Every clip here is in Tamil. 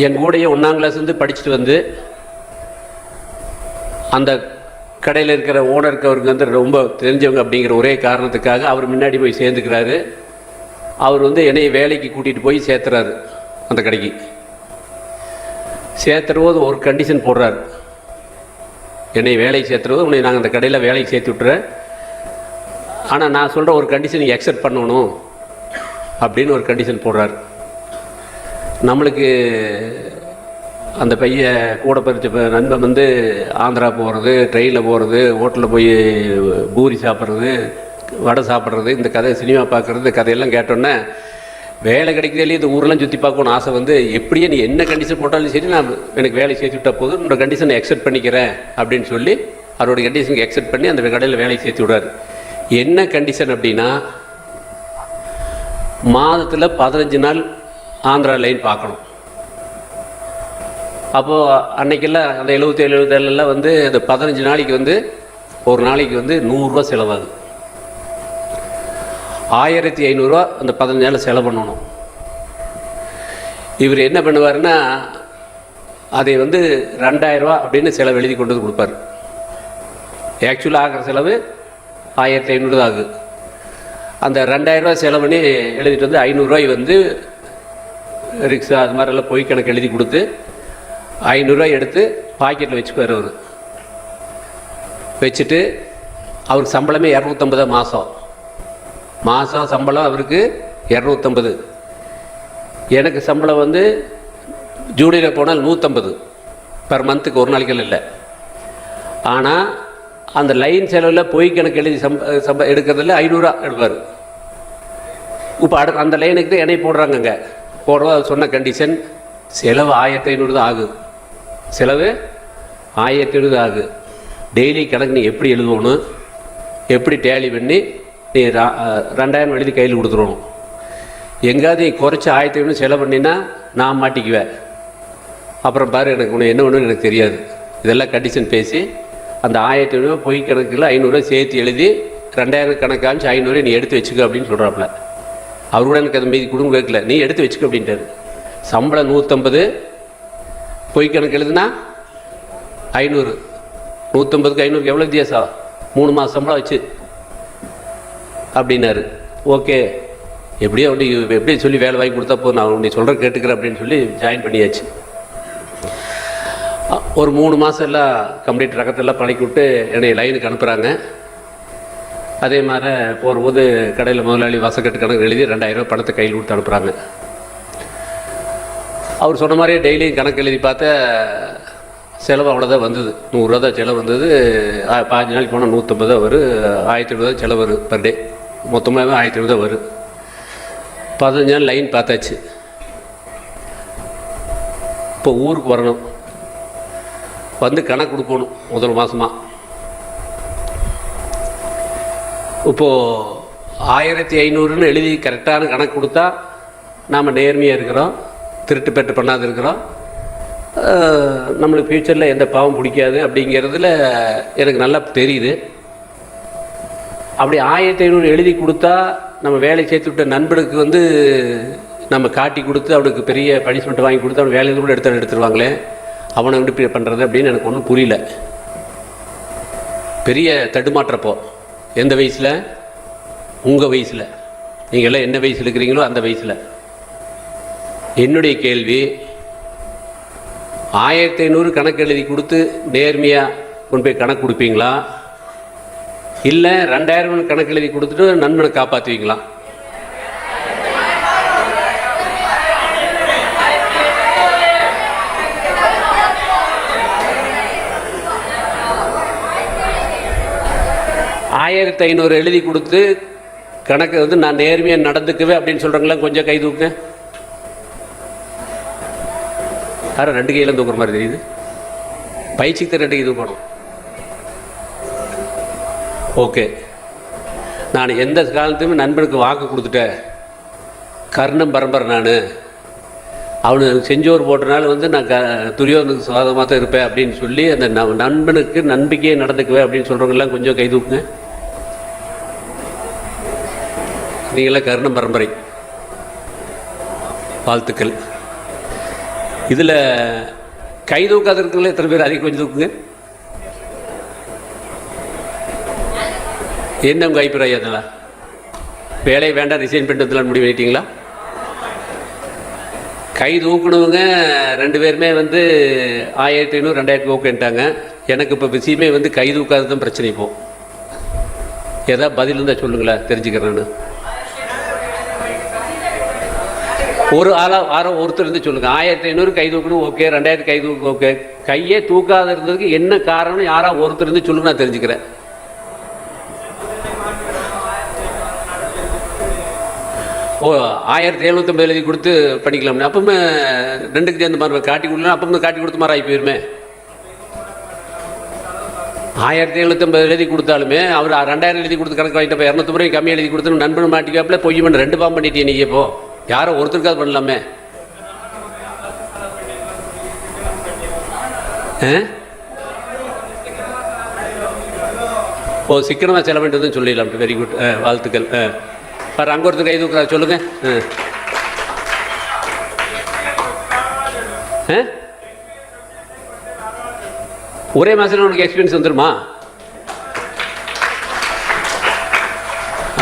என் கூடயே 1ஆம் கிளாஸ்லேருந்து படிச்சுட்டு வந்து அந்த கடையில் இருக்கிற ஓனருக்கு அவருக்கு வந்து ரொம்ப தெரிஞ்சவங்க அப்படிங்கிற ஒரே காரணத்துக்காக அவர் முன்னாடி போய் சேர்ந்துக்கிறாரு. அவர் வந்து என்னைய வேலைக்கு கூட்டிகிட்டு போய் சேர்த்துறாரு. அந்த கடைக்கு சேர்த்துறது ஒரு கண்டிஷன் போடுறாரு. என்னை வேலைக்கு சேர்த்துறது, உன்னை நாங்கள் அந்த கடையில் வேலைக்கு சேர்த்து விட்டுறேன், ஆனால் நான் சொல்கிற ஒரு கண்டிஷன் நீங்கள் அக்செப்ட் பண்ணணும் அப்படின்னு ஒரு கண்டிஷன் போடுறாரு. நம்மளுக்கு அந்த பையன் கூட படித்த நண்பன் வந்து ஆந்திரா போகிறது, ட்ரெயினில் போகிறது, ஹோட்டலில் போய் பூரி சாப்பிட்றது, வடை சாப்பிட்றது, இந்த கதை சினிமா பார்க்குறது, இந்த கதையெல்லாம் கேட்டோன்னே வேலை கிடைக்கிறதுலேயே இந்த ஊரெலாம் சுற்றி பார்க்கணுன்னு ஆசை வந்து, எப்படியே நீ என்ன கண்டிஷன் போட்டாலும் சரி நான் எனக்கு வேலை சேர்த்து விட்டால் போதும், உன்னோட கண்டிஷனை அக்செப்ட் பண்ணிக்கிறேன் அப்படின்னு சொல்லி அவரோட கண்டிஷனுக்கு அக்செப்ட் பண்ணி அந்த கடையில் வேலையை சேர்த்து விடுறாரு. என்ன கண்டிஷன் அப்படின்னா, மாதத்தில் 15 நாள் ஆந்திரா லைன் பார்க்கணும். அப்போது அன்னைக்கெல்லாம் அந்த 77 வந்து அந்த 15 நாளைக்கு வந்து ஒரு நாளைக்கு வந்து 100 ரூபா செலவாகுது. 1500 ரூபா அந்த 15 நாளில் செலவு பண்ணணும். இவர் என்ன பண்ணுவாருன்னா, அதை வந்து 2000 ரூபா அப்படின்னு செலவு எழுதி கொண்டு வந்து கொடுப்பார். ஆக்சுவலாக ஆகிற செலவு 1500 தான் ஆகுது. அந்த 2000 ரூபா செலவு பண்ணி எழுதிட்டு வந்து 500 ரூபாய் வந்து ரிக்ஷா அது மாதிரிலாம் பொய் கணக்கு எழுதி கொடுத்து 500 ரூபாய் எடுத்து பாக்கெட்டில் வச்சுக்குவார். அவர் வச்சுட்டு அவருக்கு சம்பளமே 250 மாதம் சம்பளம் அவருக்கு 250. எனக்கு சம்பளம் வந்து ஜூனியில் போனால் 150 பர் மந்த்துக்கு, ஒரு நாளைக்கு இல்லை. ஆனால் அந்த லைன் செலவில் பொய் கணக்கு எழுதி எடுக்கிறதுல 500 ரூபா எடுப்பார். இப்போ அந்த லைனுக்கு தான் எண்ணெய் போடுறாங்கங்க. போடுறது சொன்ன கண்டிஷன் செலவு 1500 தான் ஆகுது. செலவு 1500 தான் ஆகுது. டெய்லி கணக்கு நீ எப்படி எழுதணும், எப்படி டேலி பண்ணி நீ 2000 எழுதி கையில் கொடுத்துடணும். எங்கேயாவது நீ குறைச்சி 1500 செலவு பண்ணினா நான் மாட்டிக்குவேன். அப்புறம் பாரு எனக்கு உன்னை என்ன ஒன்றுன்னு எனக்கு தெரியாது. இதெல்லாம் கண்டிஷன் பேசி அந்த 1500 பொய் கணக்கில் 500 ரூபா சேர்த்து எழுதி 2000 கணக்காச்சு 500 நீ எடுத்து வச்சுக்க அப்படின்னு சொல்கிறாப்புல. அவர் கூட எனக்கு அதை மீதி கொடுங்க கேட்கல, நீ எடுத்து வச்சுக்க அப்படின்ட்டாரு. சம்பளம் 150, பொய் கணக்கு எழுதுனா 500. 150க்கு 500க்கு எவ்வளோ வித்தியாசம்? 3 மாதம் சம்பளம் வச்சு அப்படின்னாரு. ஓகே, எப்படியோ அப்படி எப்படி சொல்லி வேலை வாங்கி கொடுத்தா போதும், நான் உன்னை சொல்கிற கேட்டுக்கிறேன் அப்படின்னு சொல்லி ஜாயின் பண்ணியாச்சு. ஒரு 3 மாதம் எல்லாம் கம்ப்ளீட் ரகத்தெல்லாம் பழக்கி விட்டு என்னை லைனுக்கு அனுப்புகிறாங்க. அதே மாதிரி போகும்போது கடையில் முதலாளி வசக்கட்டு கணக்கு எழுதி 2000 ரூபா பணத்தை கையில் கொடுத்து அனுப்புகிறாங்க. அவர் சொன்ன மாதிரியே டெய்லியும் கணக்கு எழுதி பார்த்தா செலவு அவ்வளோதான் வந்தது. 100 ரூபா தான் செலவு வந்தது. 15 நாளைக்கு போனால் 150 தான் வரும். 1500 தான் செலவு வரும் பர் டே. மொத்தமாகவே 1500 தான் வரும். 15 நாள் லைன் பார்த்தாச்சு. இப்போ ஊருக்கு வரணும், வந்து கணக்கு கொடுக்கணும் முதல் மாதமாக. இப்போது 1500ன்னு எழுதி கரெக்டான கணக்கு கொடுத்தா நாம் நேர்மையாக இருக்கிறோம், திருட்டு பெட்டு பண்ணாது இருக்கிறோம், நம்மளுக்கு ஃப்யூச்சரில் எந்த பாவம் பிடிக்காது அப்படிங்கிறதுல எனக்கு நல்லா தெரியுது. அப்படி 1500 எழுதி கொடுத்தா நம்ம வேலை சேர்த்து விட்ட நண்பனுக்கு வந்து நம்ம காட்டி கொடுத்து அவனுக்கு பெரிய பனிஷ்மெண்ட் வாங்கி கொடுத்து அவன் வேலையை கூட எடுத்துருவாங்களே, அவனை எப்படி பண்ணுறது அப்படின்னு எனக்கு ஒன்றும் புரியல. பெரிய தடுமாற்றப்போ எந்த வயசில்? உங்கள் வயசில். நீங்கள் எல்லாம் என்ன வயசில் இருக்கிறீங்களோ அந்த வயசில். என்னுடைய கேள்வி, 1500 கணக்கு எழுதி கொடுத்து நேர்மையாக கொண்டு போய் கணக்கு கொடுப்பீங்களா, இல்லை 2000 கணக்கு எழுதி கொடுத்துட்டு நண்பனை காப்பாற்றுவீங்களா? $1500 எழுதி கொடுத்து கணக்கு வந்து நான் நேர்மையாக நடந்துக்குவேன் அப்படின்னு சொல்கிறவங்களாம் கொஞ்சம் கை தூக்குங்க. யாரும் 2 கையில் தூக்குற மாதிரி தெரியுது. பயிற்சிக்கு 2 கை தூக்கணும். ஓகே, நான் எந்த காலத்துலையுமே நண்பனுக்கு வாக்கு கொடுத்துட்டேன். கர்ணம் பரம்பரை நான். அவனுக்கு செஞ்சோர் போட்டனால வந்து நான் துரியோதனுக்கு சுவாதமாக தான் இருப்பேன் அப்படின்னு சொல்லி அந்த நண்பனுக்கு நம்பிக்கையை நடந்துக்குவேன் அப்படின்னு சொல்கிறவங்கெல்லாம் கொஞ்சம் கை தூக்குங்க. நீங்களாம் கர்ணம் பரம்பரை, வாழ்த்துக்கள். இதில் கை தூக்காது இருக்குங்களே எத்தனை பேர் அதிகம் கொஞ்சம் தூக்குங்க. என்ன உங்கள் அபிப்பிராயம்? அதெல்லாம் வேலையை வேண்டாம் ரிசைன் பண்ணுறதுலாம் முடிவு பண்ணிட்டீங்களா? கை தூக்கணுங்க 2 பேருமே வந்து 1500 2000 ஓகேன்ட்டாங்க. எனக்கு இப்போ விஷயமே வந்து கை தூக்காது தான் பிரச்சனை. இப்போ ஏதாவது பதில் இருந்தால் சொல்லுங்களேன், தெரிஞ்சுக்கிறேன்னு. ஒரு ஒருத்தர் இருந்து சொல்லுங்கள். 1500 கை தூக்கணும் ஓகே, 2000 கை தூக்கணும் ஓகே. கையே தூக்காத இருந்ததுக்கு என்ன காரணம்? யாராவது ஒருத்தர் இருந்து சொல்லுங்க, நான் தெரிஞ்சுக்கிறேன். ஓ 1750 எழுதி கொடுத்து பண்ணிக்கலாம்னு அப்பவுமே 2க்கு சேர்ந்த மாதிரி காட்டி கொடுக்கலாம். அப்பவும் காட்டி கொடுத்த மாதிரி ஆகி போயிருமே. 1750 எழுதி கொடுத்தாலுமே அவர் 2000 எழுதி கொடுத்து கணக்கு வாங்கிட்டப்போ 250 கம்மி எழுதி கொடுத்து நண்பன் மாட்டிக்காப்பில் பொய் பண்ண 2 பாம் பண்ணிட்டே. நீங்கள் இப்போ யாரோ ஒருத்தருக்காவது பண்ணலாமே. ஓ சிக்கனமாக செலவுன்றதுன்னு சொல்லிடலாம். வெரி குட், வாழ்த்துக்கள். பாரு அங்கே ஒருத்தர் கை தூக்குறா, சொல்லுங்க. ஒரே மாதம் உனக்கு எக்ஸ்பீரியன்ஸ் வந்துடுமா?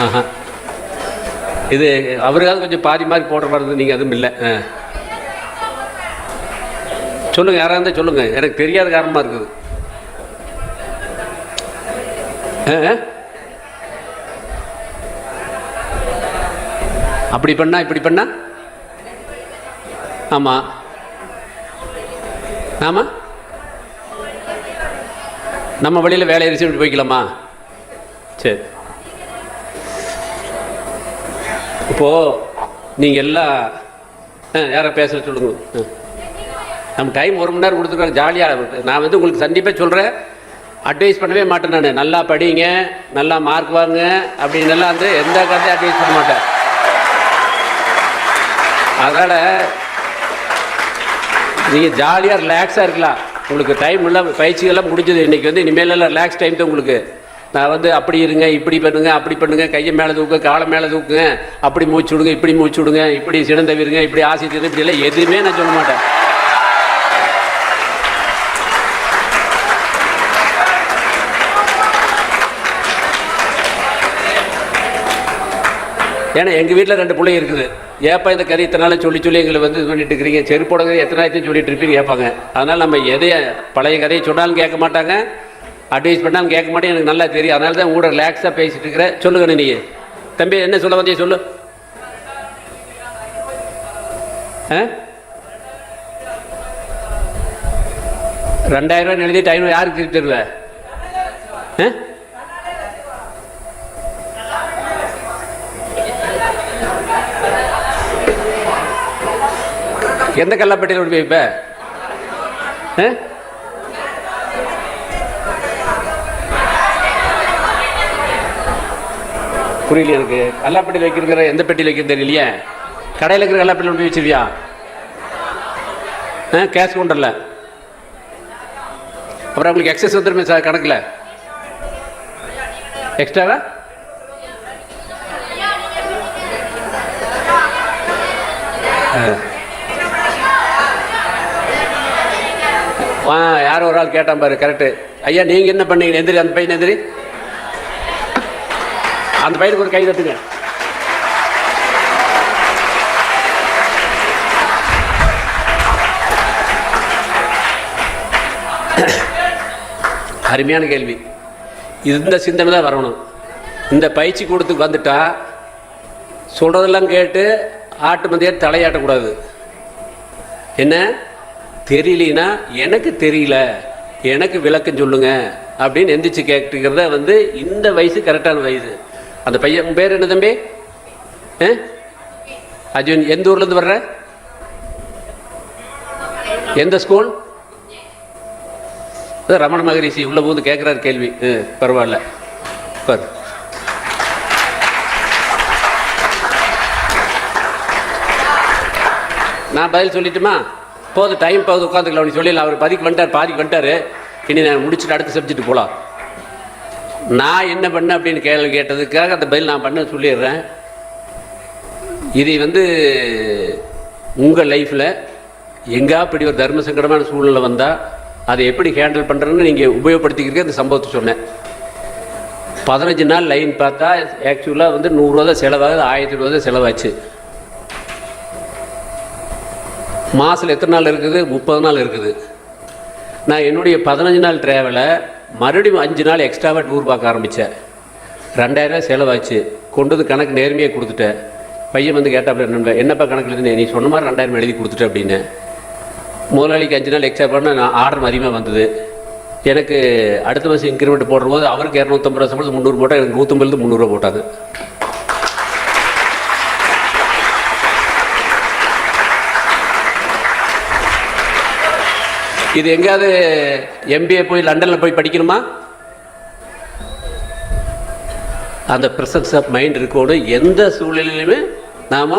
ஆஹா, இது அவருக்காவது கொஞ்சம் பாதி மாதிரி போடுற மாதிரி நீங்கள் அதுவும் இல்லை. சொல்லுங்கள், யாராக இருந்தால் சொல்லுங்கள். எனக்கு தெரியாத காரணமாக இருக்குது. அப்படி பண்ணா இப்படி பண்ணா? ஆமாம் ஆமாம், நம்ம வழியில் வேலையை ரிசீவ் போய்க்கலாமா? சரி, இப்போது நீங்கள் எல்லாம் யாரை பேச சொல்லுங்க. நம்ம டைம் 1 மணி நேரம் கொடுத்துருக்காங்க, ஜாலியாக. நான் வந்து உங்களுக்கு கண்டிப்பாக சொல்கிறேன், அட்வைஸ் பண்ணவே மாட்டேன். நான் நல்லா படிங்க, நல்லா மார்க் வாங்க அப்படின்னு எல்லாம் வந்து எந்த காலத்தையும் அட்வைஸ் பண்ண மாட்டேன். அதனால் நீங்கள் ஜாலியாக ரிலாக்ஸாக இருக்கலாம். உங்களுக்கு டைம் இல்லை, பயிற்சிகள்லாம் முடிஞ்சது. இன்றைக்கி வந்து இனிமேலெல்லாம் ரிலாக்ஸ் டைம் தான் உங்களுக்கு. நான் வந்து அப்படி இருங்க, இப்படி பண்ணுங்க, அப்படி பண்ணுங்க, கையை மேலே தூக்குங்க, காலை மேலே தூக்குங்க, அப்படி மூச்சு விடுங்க, இப்படி மூச்சு விடுங்க, இப்படி சினந்தவிருங்க, இப்படி ஆசை தீருங்க, இப்படி எல்லாம் எதுவுமே நான் சொல்ல மாட்டேன். ஏன்னா எங்கள் வீட்டில் 2 பிள்ளைங்க இருக்குது. ஏப்பா இந்த கதை இத்தனை நாள் சொல்லி எங்களை வந்து இது பண்ணிட்டு இருக்கிறீங்க, செருப்போட எத்தனை நாளையும் சொல்லிட்டு இருப்பீங்க கேட்பாங்க. அதனால் நம்ம எதைய பழைய கதையை சொன்னாலும் கேட்க மாட்டாங்க, அட்வைஸ் பண்ணாலும் கேட்க மாட்டேன். எனக்கு நல்லா தெரியும். அதனால தான் கூட ரிலாக்ஸாக பேசிட்டு இருக்கிறேன். சொல்லுங்க நீங்கள் தம்பி, என்ன சொல்ல வந்தே சொல்லு. 2000 எழுதிட்டு 500 யாருக்கு தருவேன்? எந்த கல்லாப்பட்டியில் கொண்டு போய் இப்போ? புரியல எனக்கு. கல்லாப்பட்டியில் வைக்கிற எந்த பெட்டியில் வைக்கிறது தெரியலையே. கடையில் இருக்கிற கல்லாப்பட்டியில் கொண்டு போய் வச்சிருவியா? கேஷ் கொண்டல. அப்புறம் உங்களுக்கு எக்ஸஸ் வந்துருமே சார் கணக்கில் எக்ஸ்ட்ராவா? யாரும் ஒரு ஆள் கேட்டான் பாரு, கரெக்டு. ஐயா நீங்கள் என்ன பண்ணீங்க? எந்திரி, அந்த பையன் எந்திரி, அந்த பையனுக்கு ஒரு கை தட்டுங்க. அருமையான கேள்வி. இந்த சிந்தனை தான் வரணும். இந்த பயிற்சி கூடத்துக்கு வந்துட்டா சொல்கிறதெல்லாம் கேட்டு ஆட்டு மந்தையாக தலையாட்டக்கூடாது. என்ன தெரியலனா எனக்கு தெரியல, எனக்கு விளக்கம் சொல்லுங்க அப்படின்னு எந்திரிச்சு கேட்டுக்கிறத வந்து இந்த வயசு கரெக்டான வயசு. அந்த பையன் பேர் என்ன தம்பி? அர்ஜுன். எந்த ஊர்லேருந்து வர்ற? எந்த ஸ்கூல்? ரமண மகரிஷி உள்ள போது கேட்குறாரு கேள்வி. பரவாயில்ல பாரு. நான் பதில் சொல்லிட்டுமா? போதும், டைம் போகுது, உட்காந்துக்கலாம். அப்படி சொல்லிடலாம். அவர் பாதிக்கு வந்துட்டார். இனி நான் முடிச்சுட்டு அடுத்த சப்ஜெக்ட் போகலாம். நான் என்ன பண்ணேன் அப்படின்னு கேள்வி கேட்டதுக்காக அந்த பதில் நான் பண்ண சொல்லிடுறேன். இது வந்து உங்கள் லைஃப்பில் எங்கா இப்படி ஒரு தர்ம சங்கடமான சூழ்நிலை வந்தால் அதை எப்படி ஹேண்டில் பண்ணுறேன்னு நீங்கள் உபயோகப்படுத்திக்கிறதுக்கு அந்த சம்பவத்தை சொன்னேன். 15 நாள் லைன் பார்த்தா ஆக்சுவலாக வந்து 100 ரூபா தான் செலவாகுது, 1000 ரூபா தான் செலவாச்சு. மாதத்தில் எத்தனை நாள் இருக்குது? 30 நாள் இருக்குது. நான் என்னுடைய 15 நாள் ட்ராவலை மறுபடியும் 5 நாள் எக்ஸ்ட்ராவாக டூர் பார்க்க ஆரம்பித்தேன். 2000 ரூபா செலவாச்சு. கொண்டு வந்து கணக்கு நேர்மையாக கொடுத்துட்டேன். பையன் வந்து கேட்டால் என்னப்பா கணக்கில் இருந்து நீ சொன்ன மாதிரி 2000 எழுதி கொடுத்துட்டேன் அப்படின்னு. முதலாளிக்கு 5 நாள் எக்ஸ்ட்ரா பண்ணால் நான் ஆர்டர் அதிகமாக வந்தது. எனக்கு அடுத்த மாதம் இன்க்ரிமெண்ட் போடும்போது அவருக்கு 250 ரூபா சம்பளம் 300 போட்டால் எனக்கு 150 300 போட்டாங்க. இது எங்கேயாவது MBA போய் லண்டனில் போய் படிக்கணுமா? அந்த ப்ரெசன்ஸ் ஆஃப் மைண்ட் இருக்கணும். எந்த சூழ்நிலையிலுமே நாம்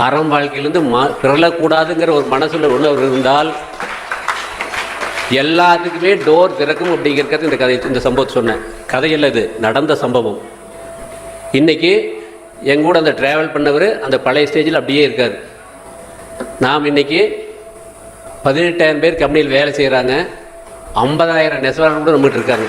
அறம் வாழ்க்கையிலேருந்து பிறழக்கூடாதுங்கிற ஒரு மனசில் உள்ளவர் இருந்தால் எல்லாத்துக்குமே டோர் திறக்கும் அப்படிங்கிறது இந்த கதை. இந்த சம்பவத்தை சொன்னேன். கதையில் இது நடந்த சம்பவம். இன்றைக்கி எங்கூட அந்த ட்ராவல் பண்ணவர் அந்த பழைய ஸ்டேஜில் அப்படியே இருக்கார். நாம் இன்றைக்கி 18,000 பேர் கம்பெனியில் வேலை செய்கிறாங்க. 50,000 நெசவாளர்கள் கூட நம்மகிட்ட இருக்காங்க.